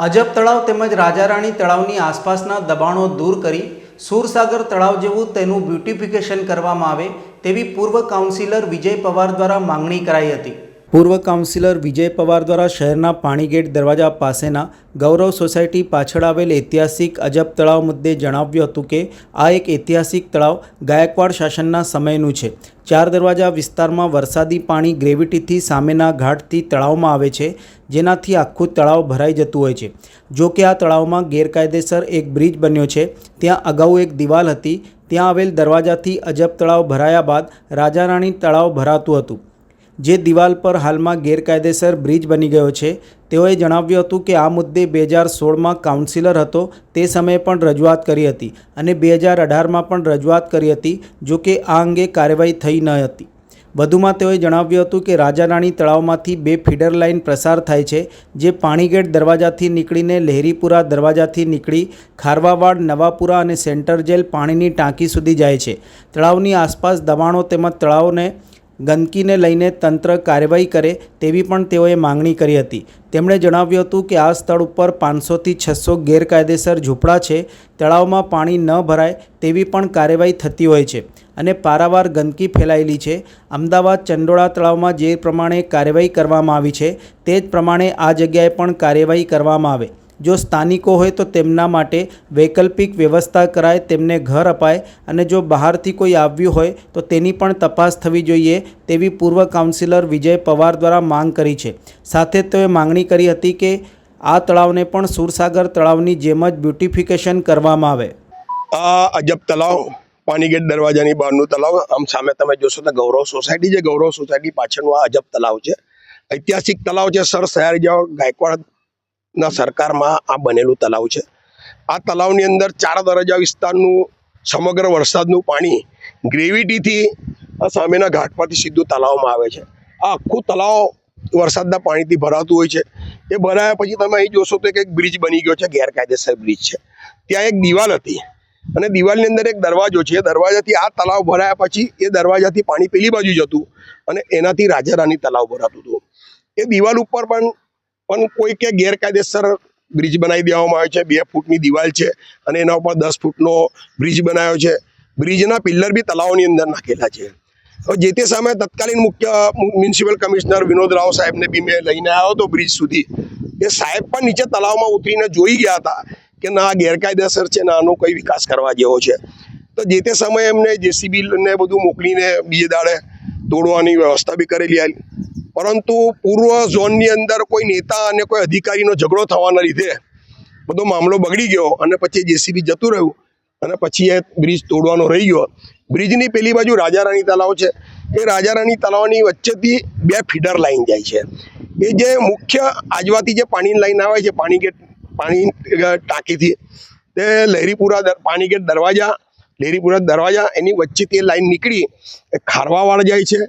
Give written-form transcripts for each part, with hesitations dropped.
અજબ તળાવ તેમજ રાજારાણી તળાવની આસપાસના દબાણો દૂર કરી સુરસાગર તળાવ જેવું તેનું બ્યુટિફિકેશન કરવામાં આવે તેવી પૂર્વ કાઉન્સિલર વિજય પવાર દ્વારા માંગણી કરાઈ હતી। પૂર્વ કાઉન્સિલર વિજય પવાર દ્વારા શહેરના પાણીગેટ દરવાજા પાસેના ગૌરવ સોસાયટી પાછળ આવેલ ઐતિહાસિક અજબ તળાવ મુદ્દે જણાવ્યું હતું કે આ એક ઐતિહાસિક તળાવ ગાયકવાડ શાસનના સમયનું છે। ચાર દરવાજા વિસ્તારમાં વરસાદી પાણી ગ્રેવિટીથી સામેના ઘાટથી તળાવમાં આવે છે, જેનાથી આખું તળાવ ભરાઈ જતું હોય છે। જો કે આ તળાવમાં ગેરકાયદેસર એક બ્રિજ બન્યો છે। ત્યાં અગાઉ એક દિવાલ હતી, ત્યાં આવેલ દરવાજાથી અજબ તળાવ ભરાયા બાદ રાજારાણી તળાવ ભરાતું હતું, જે દિવાલ પર હાલમાં ગેરકાયદેસર બ્રિજ બની ગયો છે। તેઓએ જણાવ્યું હતું કે આ મુદ્દે 2016માં કાઉન્સિલર હતો તે સમયે પણ રજૂઆત કરી હતી અને 2018માં પણ રજૂઆત કરી હતી, જો કે આ અંગે કાર્યવાહી થઈ ન હતી। વધુમાં તેઓએ જણાવ્યું હતું કે રાજારાણી તળાવમાંથી 2 ફીડર લાઇન પ્રસાર થાય છે, જે પાણીગેટ દરવાજાથી નીકળીને લહેરીપુરા દરવાજાથી નીકળી ખારવાવાડ, નવાપુરા અને સેન્ટર જેલ પાણીની ટાંકી સુધી જાય છે। તળાવની આસપાસ દબાણો તેમજ તળાવને ગંદકીને લઈને તંત્ર કાર્યવાહી કરે તેવી પણ તેઓએ માંગણી કરી હતી। તેમણે જણાવ્યું હતું કે આ સ્થળ ઉપર 500થી 600 ગેરકાયદેસર ઝૂંપડા છે। તળાવમાં પાણી ન ભરાય તેવી પણ કાર્યવાહી થતી હોય છે અને પારાવાર ગંદકી ફેલાયેલી છે। અમદાવાદ ચંડોળા તળાવમાં જે પ્રમાણે કાર્યવાહી કરવામાં આવી છે તે જ પ્રમાણે આ જગ્યાએ પણ કાર્યવાહી કરવામાં આવે। જો સ્થાનિકો હોય તો તેમના માટે વૈકલ્પિક વ્યવસ્થા કરાય, તેમને ઘર અપાય અને જો બહારથી કોઈ આવ્યું હોય તો તેની પણ તપાસ થવી જોઈએ તેવી પૂર્વ કાઉન્સિલર વિજય પવાર દ્વારા માંગ કરી છે। સાથે તેઓએ માંગણી કરી હતી કે આ તળાવને પણ સુરસાગર તળાવની જેમ જ બ્યુટિફિકેશન કરવામાં આવે। આ અજબ તળાવ પાણીગેટ દરવાજાની બહારનું તળાવ, આમ સામે તમે જોશો તો ગૌરવ સોસાયટી છે। ગૌરવ સોસાયટી પાછળનું આ અજબ તળાવ છે, ઐતિહાસિક તળાવ છે। સર સયાજી ગાયકવાડ ના સરકારમાં આ બનેલું તળાવ છે। આ તળાવની અંદર 4 દરવાજા વિસ્તારનું સમગ્ર વરસાદનું પાણી ગ્રેવિટીથી આ સામેના ઘાટ પરથી સીધું તળાવમાં આવે છે। આ આખું તળાવ વરસાદના પાણીથી ભરાતું હોય છે। એ ભરાયા પછી તમે અહીં જોશો તો એક બ્રિજ બની ગયો છે, ગેરકાયદેસર બ્રિજ છે। ત્યાં એક દિવાલ હતી અને દિવાલની અંદર એક દરવાજો છે। દરવાજાથી આ તળાવ ભરાયા પછી એ દરવાજાથી પાણી પેલી બાજુ જતું અને એનાથી રાજારાણી તળાવ ભરાતું હતું। એ દિવાલ ઉપર પણ કોઈ કે ગેરકાયદેસર બ્રિજ બનાવી દેવામાં આવ્યો છે। 2 ફૂટની દિવાલ છે અને એના ઉપર 10 ફૂટનો બ્રિજ બનાવ્યો છે। બ્રિજના પિલ્લર બી તળાવની અંદર નાખેલા છે। જે તે સમયે તત્કાલીન મુખ્ય મ્યુનિસિપલ કમિશનર વિનોદ રાવ સાહેબને બી મેં લઈને આવ્યો હતો બ્રિજ સુધી। એ સાહેબ પણ નીચે તળાવમાં ઉતરીને જોઈ ગયા હતા કે ના ગેરકાયદેસર છે, ના આનો કોઈ વિકાસ કરવા જેવો છે। તો જે તે સમયે એમને જેસીબી ને બધું મોકલીને બીજે દાડે તોડવાની વ્યવસ્થા બી કરેલી। પરંતુ પૂર્વ ઝોનની અંદર કોઈ નેતા અને કોઈ અધિકારીનો ઝઘડો થવાના લીધે બધો મામલો બગડી ગયો અને પછી જેસીબી જતું રહ્યું અને પછી એ બ્રિજ તોડવાનો રહી ગયો। બ્રિજની પેલી બાજુ રાજારાણી તળાવ છે। એ રાજારાણી તળાવની વચ્ચેથી 2 ફીડર લાઈન જાય છે। એ જે મુખ્ય આજવાથી જે પાણીની લાઈન આવે છે પાણી ટાંકીથી, તે લહેરીપુરા પાણીગેટ દરવાજા એની વચ્ચેથી એ લાઈન નીકળી એ ખારવાવાડ જાય છે,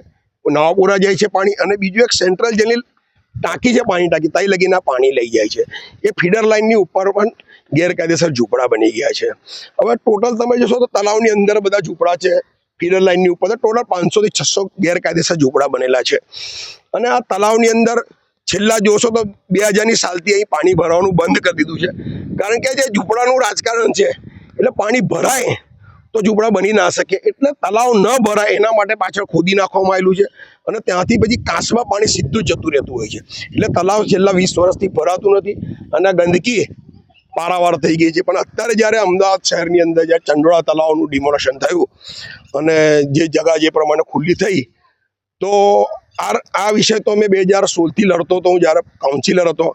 નવાપુરા જાય છે પાણી, અને બીજું એક સેન્ટ્રલ જેની ટાંકી છે પાણી ટાંકી, ત્યાં લગીના પાણી લઈ જાય છે। એ ફીડર લાઇનની ઉપર પણ ગેરકાયદેસર ઝૂંપડા બની ગયા છે। હવે ટોટલ તમે જોશો તો તળાવની અંદર બધા ઝૂંપડા છે, ફીડર લાઇનની ઉપર ટોટલ 500થી 600 ગેરકાયદેસર ઝૂંપડા બનેલા છે। અને આ તળાવની અંદર છેલ્લા જોશો તો 2000ની સાલથી અહીં પાણી ભરવાનું બંધ કરી દીધું છે, કારણ કે જે ઝૂંપડાનું રાજકારણ છે એટલે પાણી ભરાય તો ઝૂંપડા બની ના શકે, એટલે તળાવ ન ભરાય એના માટે પાછળ ખોદી નાખવામાં આવેલું છે અને ત્યાંથી પછી કાંસમાં પાણી સીધું જતું રહેતું હોય છે। એટલે તળાવ છેલ્લા 20 વર્ષથી ભરાતું નથી અને ગંદકી પારાવાર થઈ ગઈ છે। પણ અત્યારે જ્યારે અમદાવાદ શહેરની અંદર જ્યારે ચંડોળા તળાવનું ડિમોલેશન થયું અને જે જગા જે પ્રમાણે ખુલ્લી થઈ, તો આ વિષય તો મેં 2016થી લડતો હતો, હું જ્યારે કાઉન્સિલર હતો,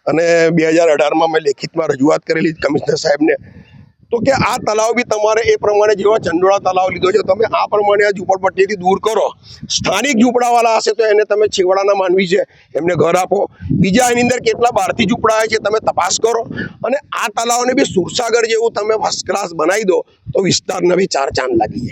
અને 2018માં મેં લેખિતમાં રજૂઆત કરેલી કમિશનર સાહેબને, તો કે આ તળાવ બી તમારે એ પ્રમાણે જેવા ચંડોળા તળાવ લીધો છે તમે આ પ્રમાણે આ ઝૂંપડપટ્ટીથી દૂર કરો। સ્થાનિક ઝૂંપડાવાળા હશે તો એને તમે છેવાડાના માનવી છે એમને ઘર આપો, બીજા એની અંદર કેટલા બહારથી ઝૂંપડા આવે છે તમે તપાસ કરો, અને આ તળાવને બી સુરસાગર જેવું તમે ફર્સ્ટ ક્લાસ બનાવી દો તો વિસ્તારને બી 4 ચાંદ લાગી જાય।